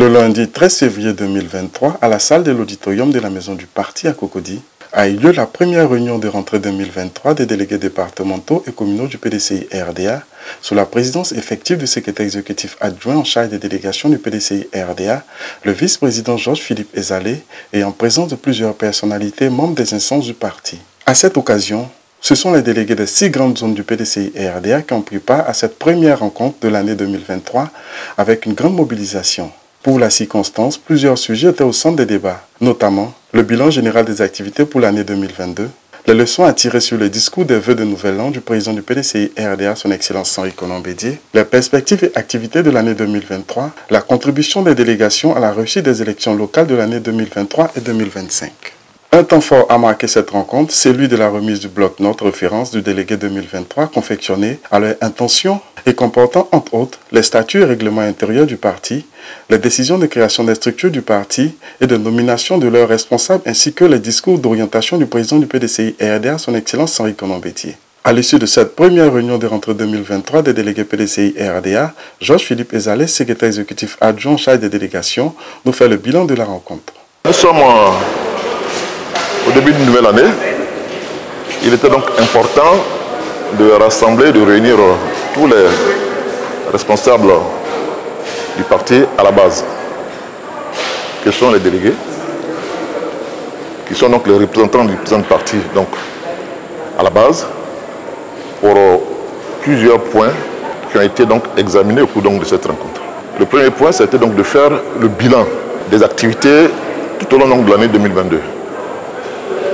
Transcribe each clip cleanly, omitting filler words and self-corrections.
Le lundi 13 février 2023, à la salle de l'auditorium de la Maison du Parti à Cocody, a eu lieu la première réunion de rentrée 2023 des délégués départementaux et communaux du PDCI RDA, sous la présidence effective du secrétaire exécutif adjoint en charge des délégations du PDCI RDA, le vice-président Georges-Philippe Ezalé, et en présence de plusieurs personnalités membres des instances du parti. À cette occasion, ce sont les délégués des 6 grandes zones du PDCI RDA qui ont pris part à cette première rencontre de l'année 2023 avec une grande mobilisation. Pour la circonstance, plusieurs sujets étaient au centre des débats, notamment le bilan général des activités pour l'année 2022, les leçons à tirer sur le discours des vœux de Nouvel An du président du PDCI RDA, son Excellence Henri Konan Bédié, les perspectives et activités de l'année 2023, la contribution des délégations à la réussite des élections locales de l'année 2023 et 2025. Un temps fort a marqué cette rencontre, celui de la remise du bloc-notes référence du délégué 2023 confectionné à leur intention et comportant entre autres les statuts et règlements intérieurs du parti, les décisions de création des structures du parti et de nomination de leurs responsables ainsi que les discours d'orientation du président du PDCI RDA, son Excellence Henri Konan Bédié. À l'issue de cette première réunion de rentrée 2023 des délégués PDCI RDA, Georges-Philippe Ezalé, secrétaire exécutif adjoint en charge des délégations, nous fait le bilan de la rencontre. Nous sommes au début d'une nouvelle année. Il était donc important de rassembler, de réunir tous les responsables du parti à la base, que sont les délégués, qui sont donc les représentants du président du parti, donc à la base, pour plusieurs points qui ont été donc examinés au cours donc de cette rencontre. Le premier point, c'était donc de faire le bilan des activités tout au long donc de l'année 2022,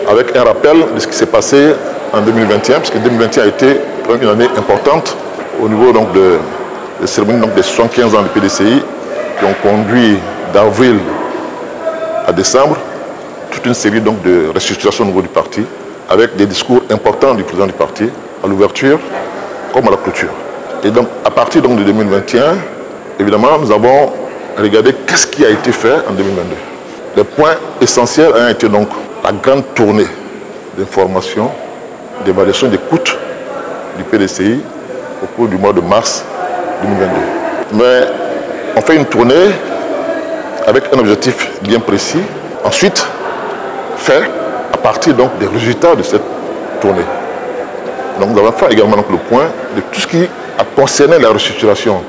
avec un rappel de ce qui s'est passé en 2021, puisque 2021 a été une année importante au niveau donc des cérémonies donc des 75 ans du PDCI, qui ont conduit d'avril à décembre toute une série donc de restructurations au niveau du parti, avec des discours importants du président du parti, à l'ouverture comme à la clôture. Et donc à partir donc de 2021, évidemment, nous avons regardé qu'est-ce qui a été fait en 2022. Les points essentiels ont été donc la grande tournée d'information, d'évaluation des coûts du PDCI au cours du mois de mars 2022. Mais on fait une tournée avec un objectif bien précis. Ensuite, fait à partir donc des résultats de cette tournée. Donc nous avons fait également donc le point de tout ce qui a concerné la restructuration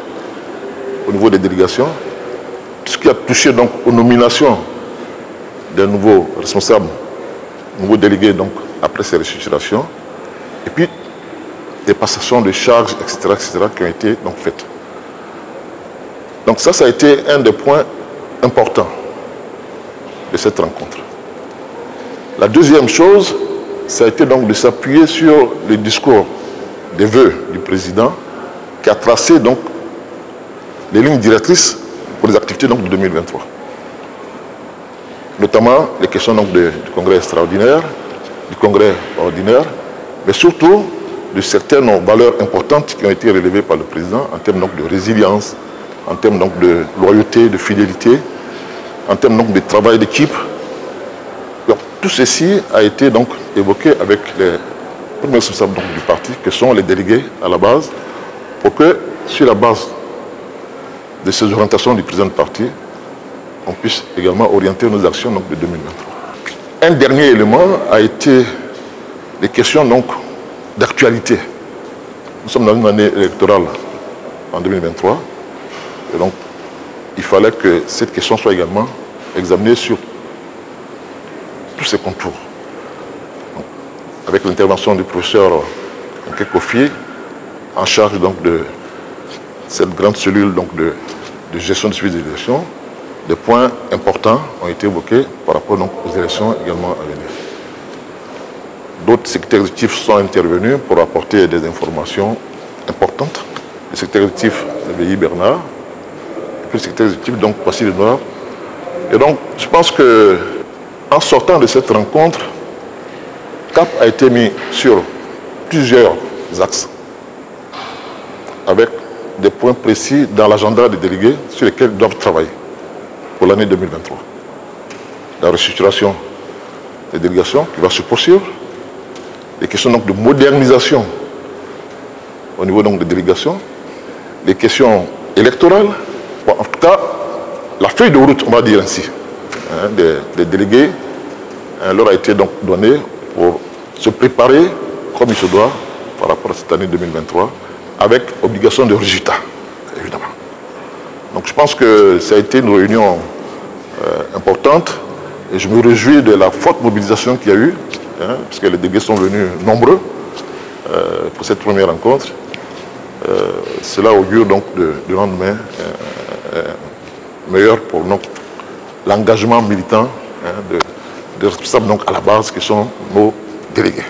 au niveau des délégations, tout ce qui a touché donc aux nominations des nouveaux responsables, nouveaux délégués donc après ces restructurations, et puis des passations de charges, etc., qui ont été donc faites. Donc ça a été un des points importants de cette rencontre. La deuxième chose, ça a été donc de s'appuyer sur le discours des vœux du président qui a tracé donc les lignes directrices pour les activités donc de 2023. Notamment les questions donc du congrès extraordinaire, du congrès ordinaire, mais surtout de certaines valeurs importantes qui ont été relevées par le président en termes donc de résilience, en termes donc de loyauté, de fidélité, en termes donc de travail d'équipe. Tout ceci a été donc évoqué avec les premiers responsables donc du parti, que sont les délégués à la base, pour que, sur la base de ces orientations du président du parti, on puisse également orienter nos actions donc, de 2023. Un dernier élément a été les questions d'actualité. Nous sommes dans une année électorale en 2023, et donc il fallait que cette question soit également examinée sur tous ses contours. Donc, avec l'intervention du professeur Nkekofi, en charge donc de cette grande cellule donc de gestion de suivi des élections, des points importants ont été évoqués par rapport donc aux élections également à venir. D'autres secrétaires exécutifs sont intervenus pour apporter des informations importantes. Le secrétaire exécutif Béhi Bernard, et puis le secrétaire exécutif donc Passy Lenoir. Et donc je pense que en sortant de cette rencontre, cap a été mis sur plusieurs axes, avec des points précis dans l'agenda des délégués sur lesquels ils doivent travailler pour l'année 2023. La restructuration des délégations qui va se poursuivre, les questions donc de modernisation au niveau donc des délégations, les questions électorales, en tout cas la feuille de route, on va dire ainsi, des délégués leur a été donc donnée pour se préparer comme il se doit par rapport à cette année 2023, avec obligation de résultat, évidemment. Donc je pense que ça a été une réunion importante et je me réjouis de la forte mobilisation qu'il y a eu, parce que les délégués sont venus nombreux pour cette première rencontre. Cela augure donc du lendemain meilleur pour l'engagement militant des responsables donc à la base qui sont nos délégués.